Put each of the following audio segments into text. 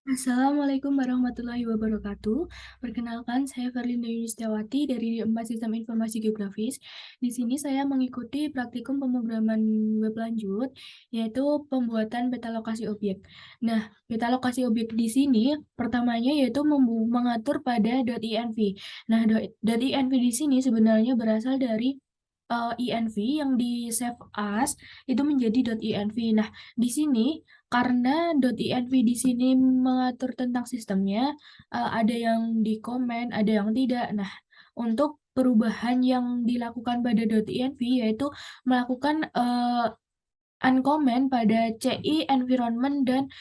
Assalamualaikum warahmatullahi wabarakatuh. Perkenalkan, saya Ferlinda Yulistiawati dari D4 Sistem Informasi Geografis. Di sini saya mengikuti praktikum pemrograman web lanjut, yaitu pembuatan peta lokasi objek. Nah, peta lokasi objek di sini pertamanya yaitu mengatur pada .env. Nah, .env di sini sebenarnya berasal dari env yang di save as itu menjadi .env. Nah, di sini karena .env di sini mengatur tentang sistemnya, ada yang di-comment, ada yang tidak. Nah, untuk perubahan yang dilakukan pada .env yaitu melakukan, uncomment pada CI environment dan,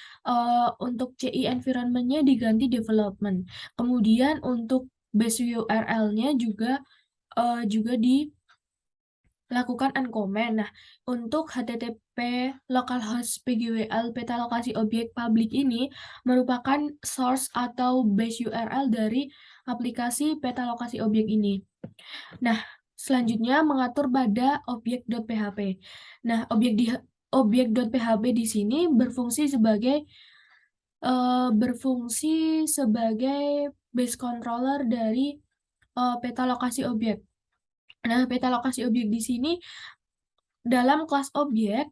untuk CI environment-nya diganti development. Kemudian untuk base URL-nya juga lakukan uncomment. Nah, untuk HTTP localhost PGWL peta lokasi objek publik ini merupakan source atau base URL dari aplikasi peta lokasi objek ini. Nah, selanjutnya mengatur pada objek.php. Nah, objek.php di sini berfungsi sebagai base controller dari peta lokasi objek. Nah, peta lokasi objek di sini dalam kelas objek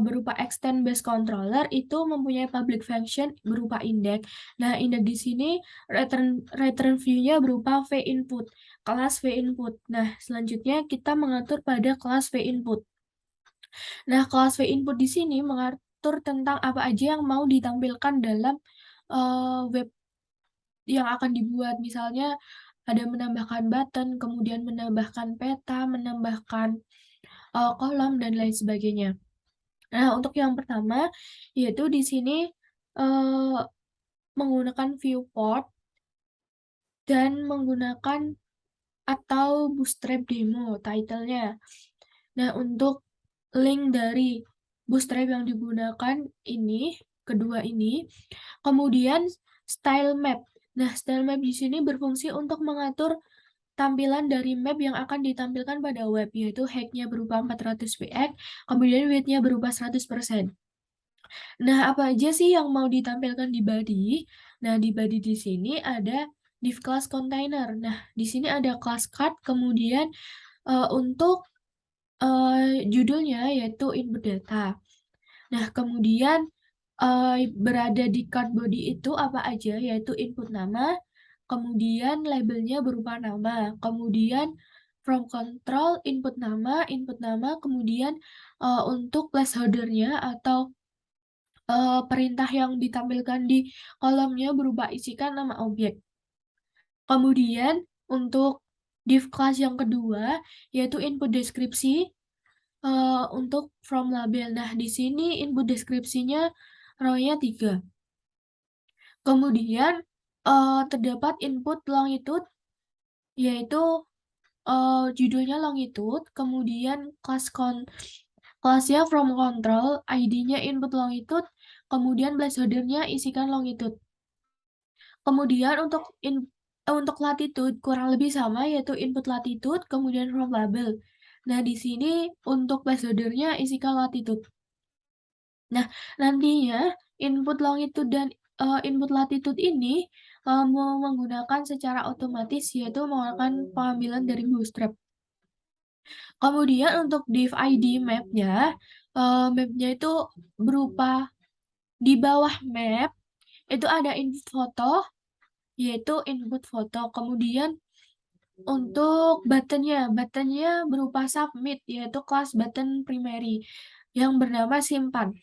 berupa extend base controller itu mempunyai public function berupa index. Nah, index di sini return view-nya berupa vinput, kelas vinput. Nah, selanjutnya kita mengatur pada kelas vinput. Nah, kelas vinput di sini mengatur tentang apa aja yang mau ditampilkan dalam web yang akan dibuat. Misalnya ada menambahkan button, kemudian menambahkan peta, menambahkan kolom dan lain sebagainya. Nah, untuk yang pertama, yaitu di sini menggunakan viewport dan menggunakan atau bootstrap demo title-nya. Nah, untuk link dari bootstrap yang digunakan ini, kedua ini, kemudian style map. Nah, style map di sini berfungsi untuk mengatur tampilan dari map yang akan ditampilkan pada web, yaitu height-nya berupa 400 px, kemudian width-nya berupa 100%. Nah, apa aja sih yang mau ditampilkan di body? Nah, di body di sini ada div class container. Nah, di sini ada class card, kemudian untuk judulnya yaitu input data. Nah, kemudian berada di card body itu apa aja? Yaitu input nama, kemudian labelnya berupa nama, kemudian from control input nama, kemudian untuk placeholder-nya atau perintah yang ditampilkan di kolomnya berupa isikan nama objek. Kemudian untuk div class yang kedua yaitu input deskripsi untuk from label. Nah, di sini input deskripsinya row-nya 3. Kemudian terdapat input longitude yaitu judulnya longitude, kemudian kelasnya from control, ID-nya input longitude, kemudian placeholder-nya isikan longitude. Kemudian untuk latitude kurang lebih sama yaitu input latitude kemudian from label. Nah, di sini untuk placeholder-nya isikan latitude. Nah, nantinya input longitude dan input latitude ini mau menggunakan secara otomatis yaitu menggunakan pengambilan dari bootstrap. Kemudian untuk div ID map-nya itu berupa di bawah map itu ada input foto yaitu input foto. Kemudian untuk buttonnya berupa submit yaitu kelas button primary yang bernama simpan.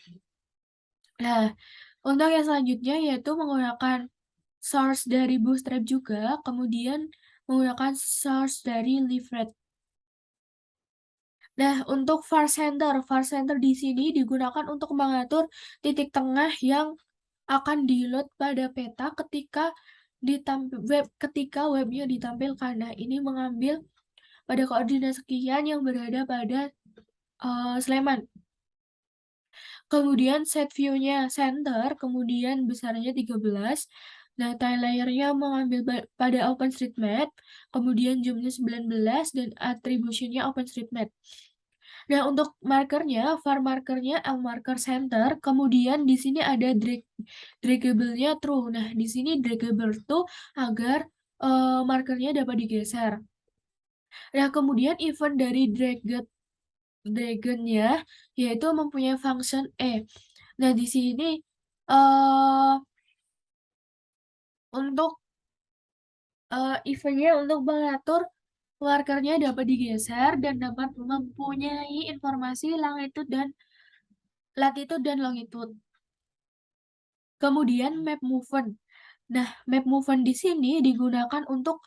Nah, untuk yang selanjutnya yaitu menggunakan source dari bootstrap juga, kemudian menggunakan source dari livret. Nah, untuk var center di sini digunakan untuk mengatur titik tengah yang akan di-load pada peta ketika webnya ditampilkan. Nah, ini mengambil pada koordinat sekian yang berada pada Sleman. Kemudian set view-nya center, kemudian besarnya 13. Nah, tile layer-nya mengambil pada OpenStreetMap, kemudian zoom-nya 19, dan attribution-nya OpenStreetMap. Nah, untuk markernya, var markernya marker center, kemudian di sini ada Draggable-nya true. Nah, di sini draggable tuh agar, markernya dapat digeser. Nah, kemudian event dari dragon-nya yaitu mempunyai function E. Nah, di sini, eee, untuk, event-nya untuk mengatur markernya dapat digeser dan dapat mempunyai informasi latitude dan longitude. Kemudian map movement. Nah, map movement di sini digunakan untuk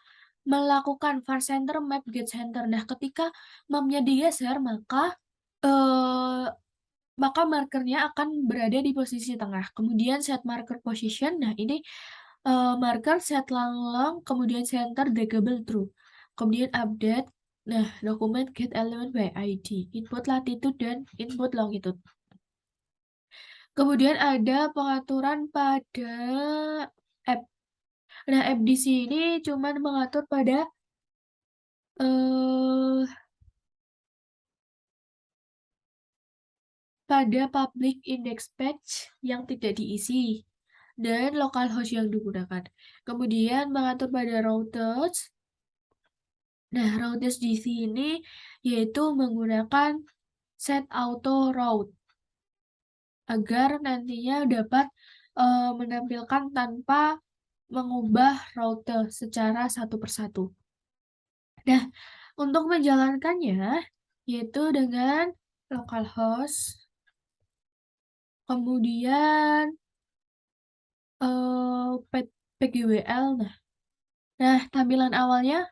melakukan far center, map get center. Nah, ketika mapnya digeser, eee, maka markernya akan berada di posisi tengah. Kemudian set marker position. Nah, ini, marker set long, kemudian center draggable true. Kemudian update. Nah, dokumen get element by ID, input latitude dan input longitude. Kemudian ada pengaturan pada app. Nah, app di sini cuman mengatur eee, pada public index page yang tidak diisi dan localhost yang digunakan. Kemudian mengatur pada routers. Nah, routers di sini yaitu menggunakan set auto route agar nantinya dapat, menampilkan tanpa mengubah rute secara satu persatu. Nah, untuk menjalankannya, yaitu dengan localhost, kemudian, pgwl. Nah, tampilan awalnya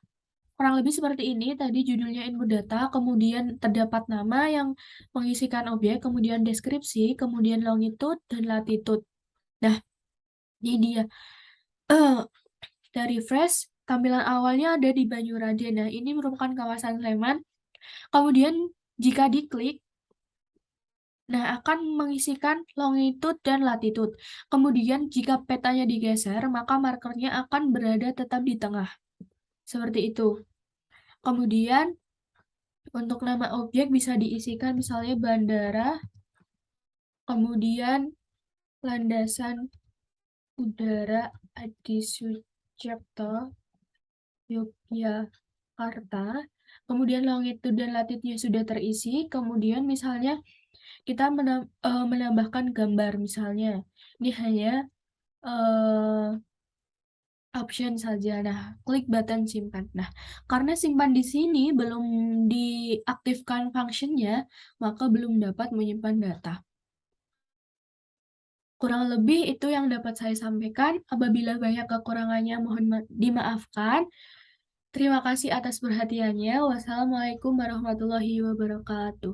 kurang lebih seperti ini, tadi judulnya input data, kemudian terdapat nama yang mengisikan objek, kemudian deskripsi, kemudian longitude dan latitude. Nah, ini dia. Kita refresh, tampilan awalnya ada di Banyuradén. Nah, ini merupakan kawasan Sleman. Kemudian jika diklik, nah akan mengisikan longitude dan latitude. Kemudian jika petanya digeser, maka markernya akan berada tetap di tengah. Seperti itu. Kemudian untuk nama objek bisa diisikan misalnya bandara, kemudian landasan udara Adi Sucipto, Yogyakarta. Kemudian longitude dan latitude sudah terisi. Kemudian misalnya kita menambahkan gambar misalnya. Ini hanya option saja. Nah, klik button simpan. Nah, karena simpan di sini belum diaktifkan fungsinya, maka belum dapat menyimpan data. Kurang lebih itu yang dapat saya sampaikan. Apabila banyak kekurangannya mohon dimaafkan. Terima kasih atas perhatiannya. Wassalamualaikum warahmatullahi wabarakatuh.